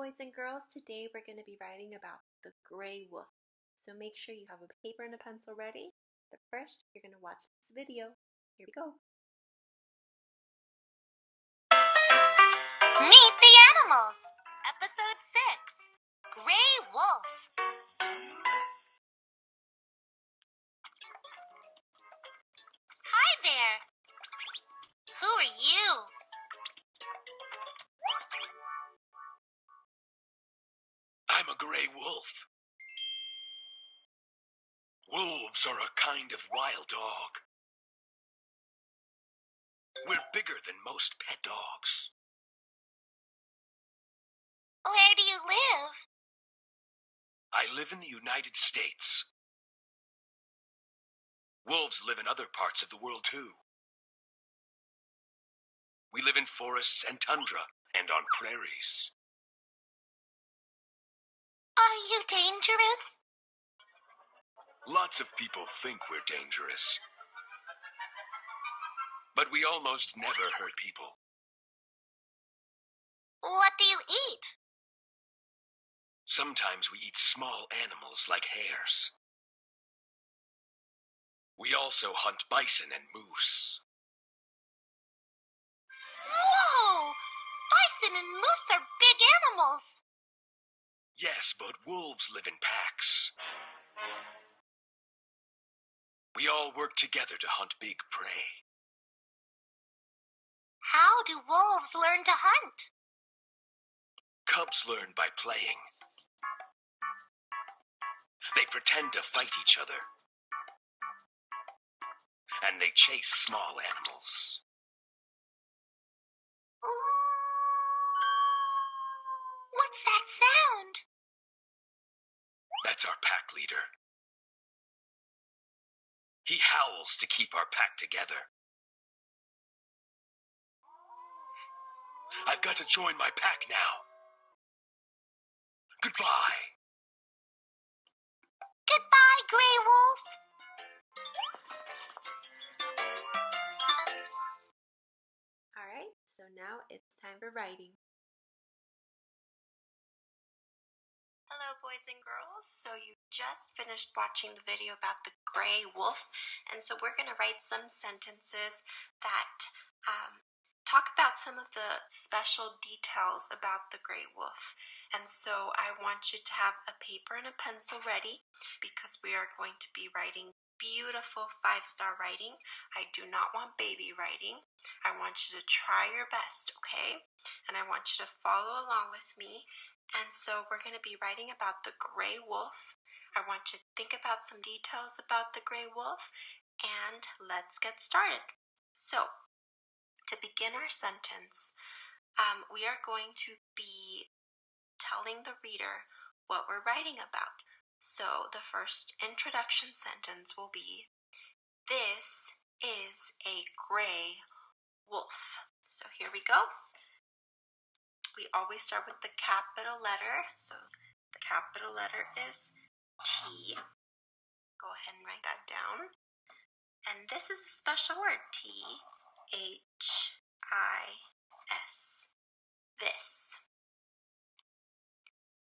boys and girls. Today we're going to be writing about the gray wolf. So make sure you have a paper and a pencil ready. But first, you're going to watch this video. Here we go. Meet the Animals, Episode 6, Gray Wolf. Hi there. Who are you? I'm a gray wolf. Wolves are a kind of wild dog. We're bigger than most pet dogs. Where do you live? I live in the United States. Wolves live in other parts of the world too. We live in forests and tundra and on prairies. Are you dangerous? Lots of people think we're dangerous. But we almost never hurt people. What do you eat? Sometimes we eat small animals like hares. We also hunt bison and moose. Whoa! Bison and moose are big animals. Yes, but wolves live in packs. We all work together to hunt big prey. How do wolves learn to hunt? Cubs learn by playing. They pretend to fight each other. And they chase small animals. What's that sound? That's our pack leader. He howls to keep our pack together. I've got to join my pack now. Goodbye. Goodbye, Gray Wolf. Alright, so now it's time for writing. Hello boys and girls, so you just finished watching the video about the gray wolf, and so we're going to write some sentences that talk about some of the special details about the gray wolf. And so I want you to have a paper and a pencil ready because we are going to be writing beautiful 5-star writing. I do not want baby writing. I want you to try your best, okay? And I want you to follow along with me. And so we're going to be writing about the gray wolf. I want you to think about some details about the gray wolf, and let's get started. So, to begin our sentence, we are going to be telling the reader what we're writing about. So, the first introduction sentence will be, "This is a gray wolf." So, here we go. We always start with the capital letter. So the capital letter is T. Go ahead and write that down. And this is a special word, T-H-I-S. This.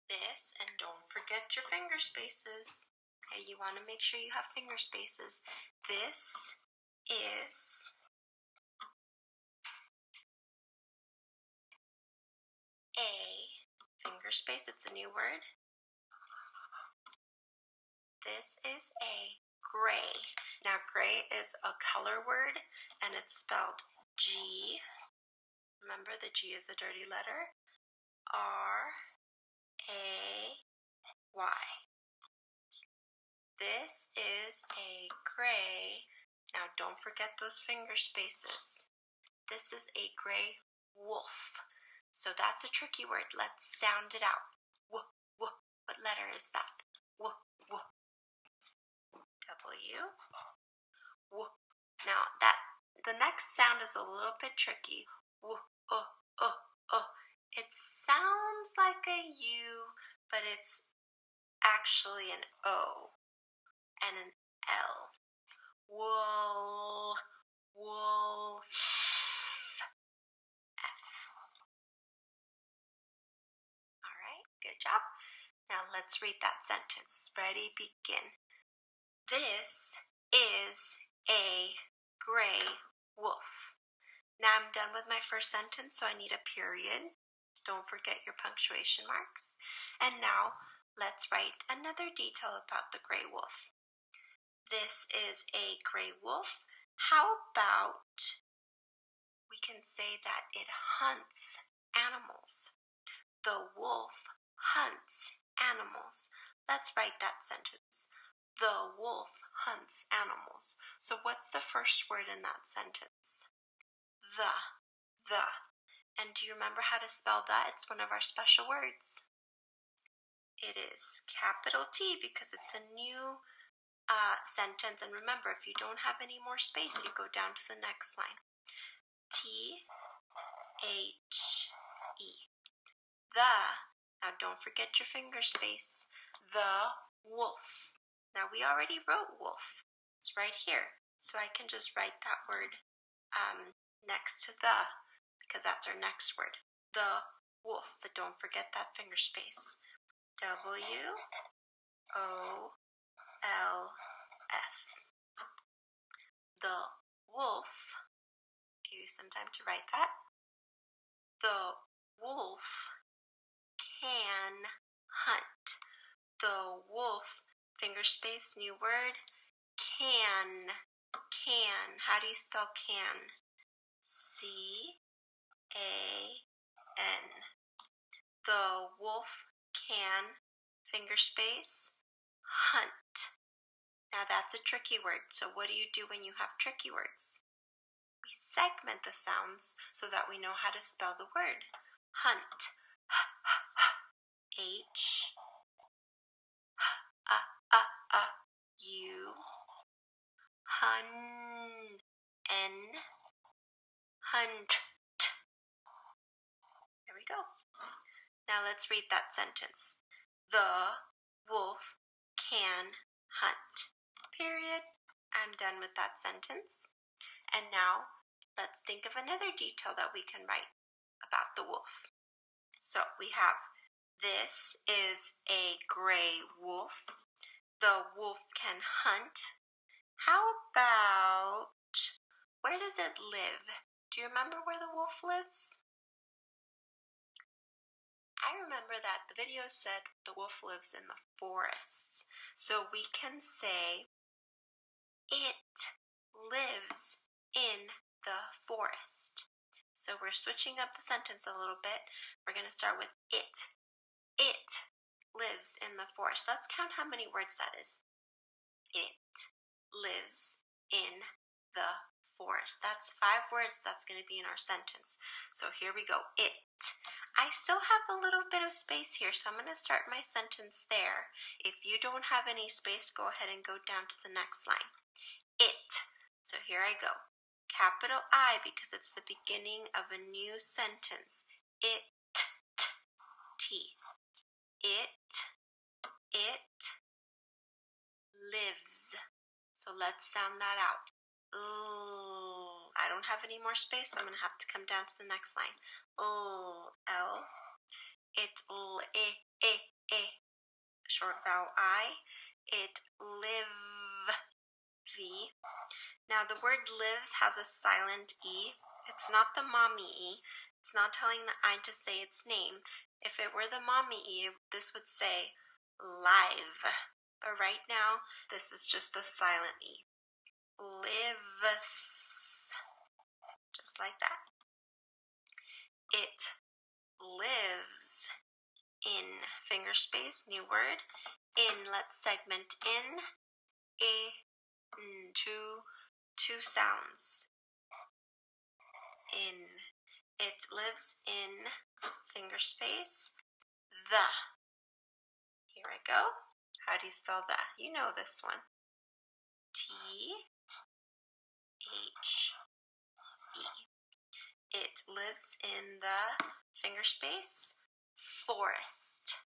This, and don't forget your finger spaces. Okay, you want to make sure you have finger spaces. This is a finger space, it's a new word. This is a gray. Now gray is a color word and it's spelled G. Remember the G is a dirty letter. R-A-Y. This is a gray. Now don't forget those finger spaces. This is a gray wolf. So that's a tricky word. Let's sound it out. W, w. What letter is that? W, w. W. W. Now the next sound is a little bit tricky. W, It sounds like a U, but it's actually an O and an L. Wool, wolf. Good job. Now let's read that sentence. Ready, begin. This is a gray wolf. Now I'm done with my first sentence, so I need a period. Don't forget your punctuation marks. And now let's write another detail about the gray wolf. This is a gray wolf. How about we can say that it hunts animals? The wolf hunts animals. Let's write that sentence. The wolf hunts animals. So what's the first word in that sentence? The. And do you remember how to spell that? It's one of our special words. It is capital T because it's a new sentence. And remember, if you don't have any more space, you go down to the next line. T-H-E. The. Now don't forget your finger space. The wolf. Now we already wrote wolf. It's right here. So I can just write that word next to the, because that's our next word. The wolf. But don't forget that finger space. W-O-L-F. The wolf. Give you some time to write that. The wolf can hunt. The wolf, finger space, new word, can. How do you spell can? C-A-N. The wolf can, finger space, hunt. Now that's a tricky word. So what do you do when you have tricky words? We segment the sounds so that we know how to spell the word. Hunt. H. U. Hun. N. Hunt. There we go. Now let's read that sentence. The wolf can hunt. Period. I'm done with that sentence. And now let's think of another detail that we can write about the wolf. So we have, this is a gray wolf. The wolf can hunt. How about, where does it live? Do you remember where the wolf lives? I remember that the video said the wolf lives in the forests. So we can say it lives in the forest. So we're switching up the sentence a little bit. We're going to start with it. It lives in the forest. Let's count how many words that is. It lives in the forest. That's 5 words that's going to be in our sentence. So here we go. It. I still have a little bit of space here, so I'm going to start my sentence there. If you don't have any space, go ahead and go down to the next line. It. So here I go. Capital I because it's the beginning of a new sentence. It. T. It lives. So let's sound that out. Ooh, I don't have any more space, so I'm going to have to come down to the next line. Ooh, L. It, short vowel I. It live. V. Now the word lives has a silent E. It's not the mommy E. It's not telling the I to say its name. If it were the mommy E, this would say live. But right now, this is just the silent E. Lives. Just like that. It lives in, finger space, new word. In, let's segment in. Two sounds. In. It lives in, finger space, the. Here I go. How do you spell that? You know this one. T-H-E. It lives in the, finger space, forest.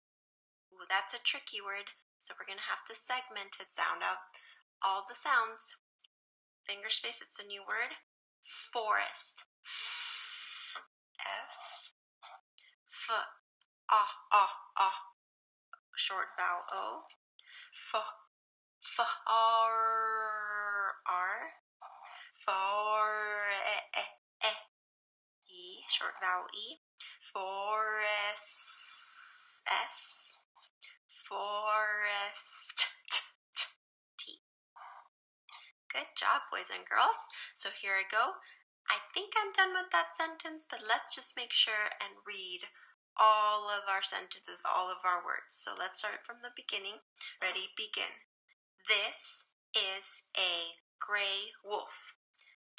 Ooh, that's a tricky word, so we're going to have to segment it, sound out all the sounds. Finger space, it's a new word. Forest. F. short vowel O. R. E, short vowel E. Forest, S. Forest, T. Good job, boys and girls. So here I go. I think I'm done with that sentence, but let's just make sure and read all of our sentences, all of our words. So let's start from the beginning. Ready, begin. This is a gray wolf.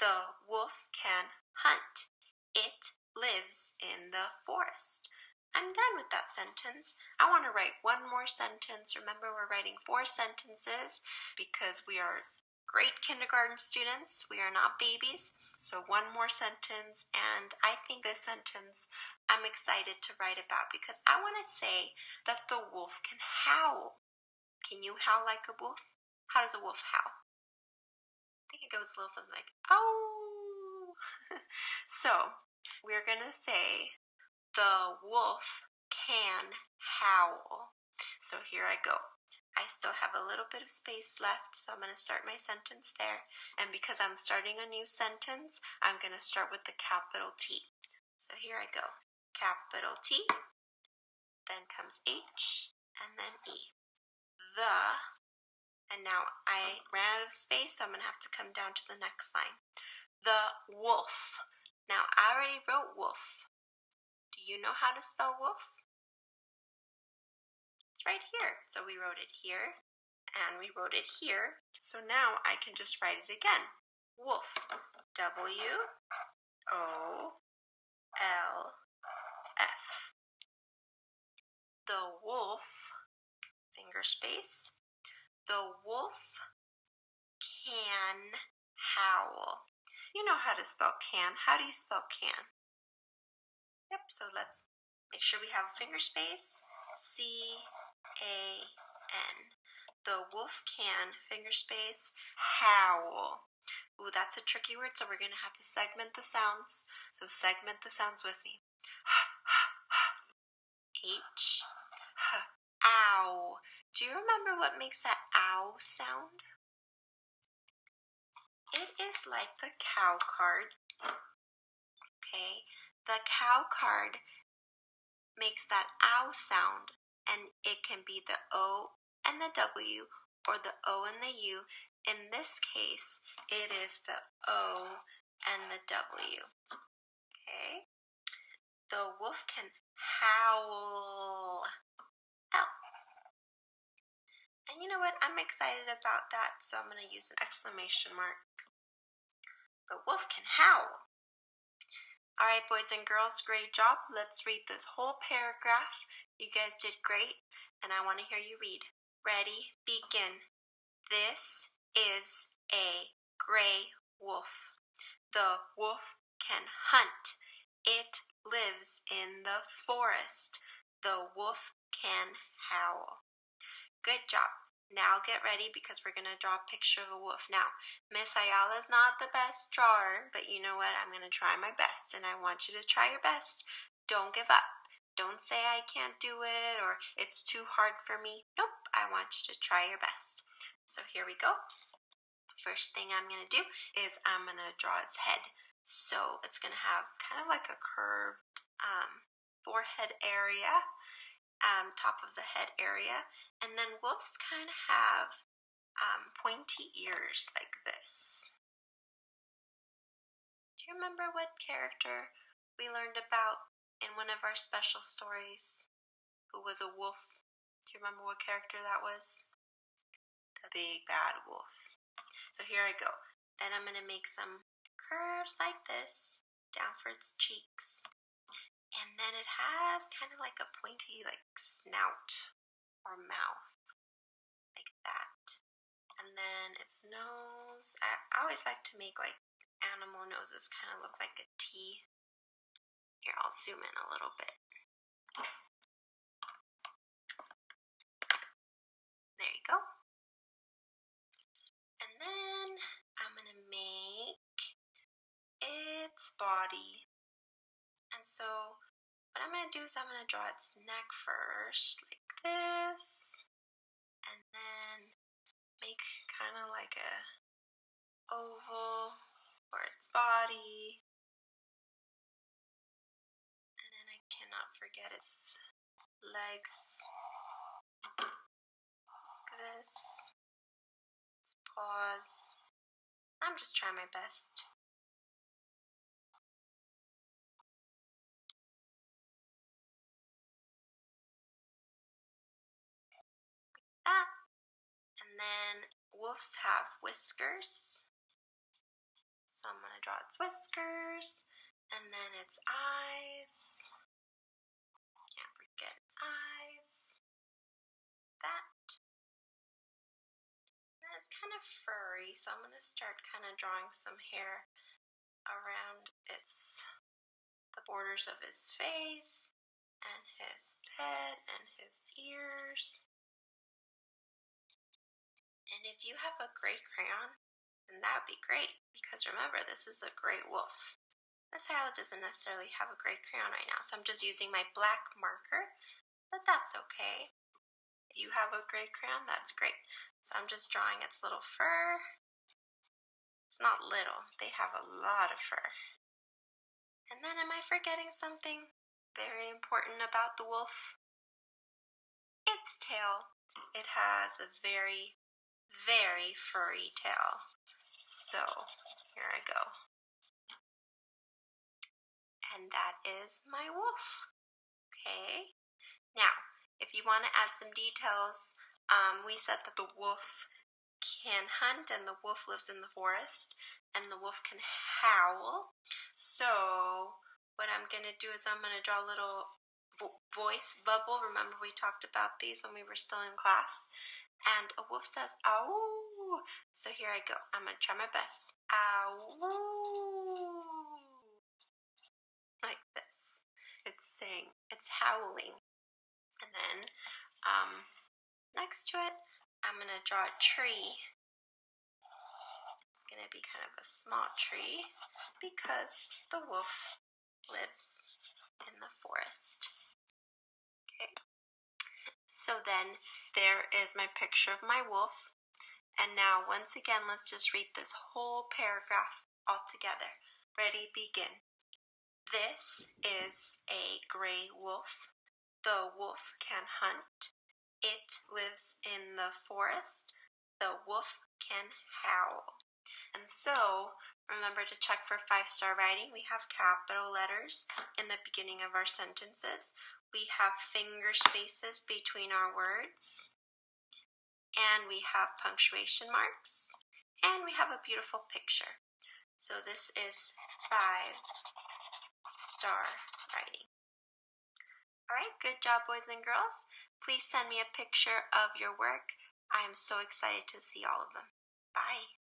The wolf can hunt. It lives in the forest. I'm done with that sentence. I want to write one more sentence. Remember, we're writing 4 sentences because we are great kindergarten students. We are not babies. So one more sentence, and I think this sentence I'm excited to write about because I want to say that the wolf can howl. Can you howl like a wolf? How does a wolf howl? I think it goes a little something like, oh. So we're going to say the wolf can howl. So here I go. I still have a little bit of space left, so I'm going to start my sentence there. And because I'm starting a new sentence, I'm going to start with the capital T. So here I go. Capital T, then comes H, and then E. The, and now I ran out of space, so I'm going to have to come down to the next line. The wolf. Now, I already wrote wolf. Do you know how to spell wolf? It's right here. So we wrote it here, and we wrote it here. So now I can just write it again. Wolf. W-O-L-F. The wolf, finger space. The wolf can howl. You know how to spell can. How do you spell can? Yep, so let's make sure we have a finger space. C-A-N. The wolf can, finger space, howl. Ooh, that's a tricky word, so we're going to have to segment the sounds. So segment the sounds with me. H, H, ow. Do you remember what makes that ow sound? It is like the cow card. Okay, the cow card makes that ow sound, and it can be the O and the W or the O and the U. In this case, it is the O and the W. Okay? The wolf can howl. Ow. And you know what? I'm excited about that, so I'm going to use an exclamation mark. The wolf can howl. All right, boys and girls, great job. Let's read this whole paragraph. You guys did great, and I want to hear you read. Ready, begin. This is a gray wolf. The wolf can hunt. It lives in the forest. The wolf can howl. Good job. Now get ready because we're going to draw a picture of a wolf. Now, Miss Ayala is not the best drawer, but you know what? I'm going to try my best, and I want you to try your best. Don't give up. Don't say I can't do it or it's too hard for me. Nope, I want you to try your best. So here we go. First thing I'm going to do is I'm going to draw its head. So it's going to have kind of like a curved forehead area. Top of the head area, and then wolves kind of have pointy ears like this. Do you remember what character we learned about in one of our special stories who was a wolf? Do you remember what character that was? The big bad wolf. So here I go. Then I'm going to make some curves like this down for its cheeks. And then it has kind of like a pointy like snout or mouth, like that. And then its nose, I always like to make like animal noses kind of look like a T. Here, I'll zoom in a little bit. There you go. And then I'm going to make its body. And so what I'm going to do is I'm going to draw its neck first, like this, and then make kind of like a oval for its body. And then I cannot forget its legs, like this, its paws. I'm just trying my best. That. And then wolves have whiskers. So I'm going to draw its whiskers. And then its eyes. Can't forget its eyes. That. And then it's kind of furry, so I'm going to start kind of drawing some hair around the borders of his face and his head and his ears. And if you have a gray crayon, then that would be great, because remember, this is a gray wolf. Miss Ayala doesn't necessarily have a gray crayon right now, so I'm just using my black marker, but that's okay. If you have a gray crayon, that's great. So I'm just drawing its little fur. It's not little, they have a lot of fur. And then am I forgetting something very important about the wolf? Its tail. It has a very, very furry tail. So here I go. And that is my wolf. Okay. Now, if you want to add some details, we said that the wolf can hunt and the wolf lives in the forest and the wolf can howl. So what I'm going to do is I'm going to draw a little voice bubble. Remember we talked about these when we were still in class? And a wolf says, ow. So here I go. I'm going to try my best. Ow. Like this. It's saying, it's howling. And then next to it, I'm going to draw a tree. It's going to be kind of a small tree because the wolf lives in the forest. Okay. So then there is my picture of my wolf. And now once again, let's just read this whole paragraph all together. Ready, begin. This is a gray wolf. The wolf can hunt. It lives in the forest. The wolf can howl. And so, remember to check for 5-star writing. We have capital letters in the beginning of our sentences. We have finger spaces between our words. And we have punctuation marks. And we have a beautiful picture. So this is 5-star writing. Alright, good job, boys and girls. Please send me a picture of your work. I am so excited to see all of them. Bye.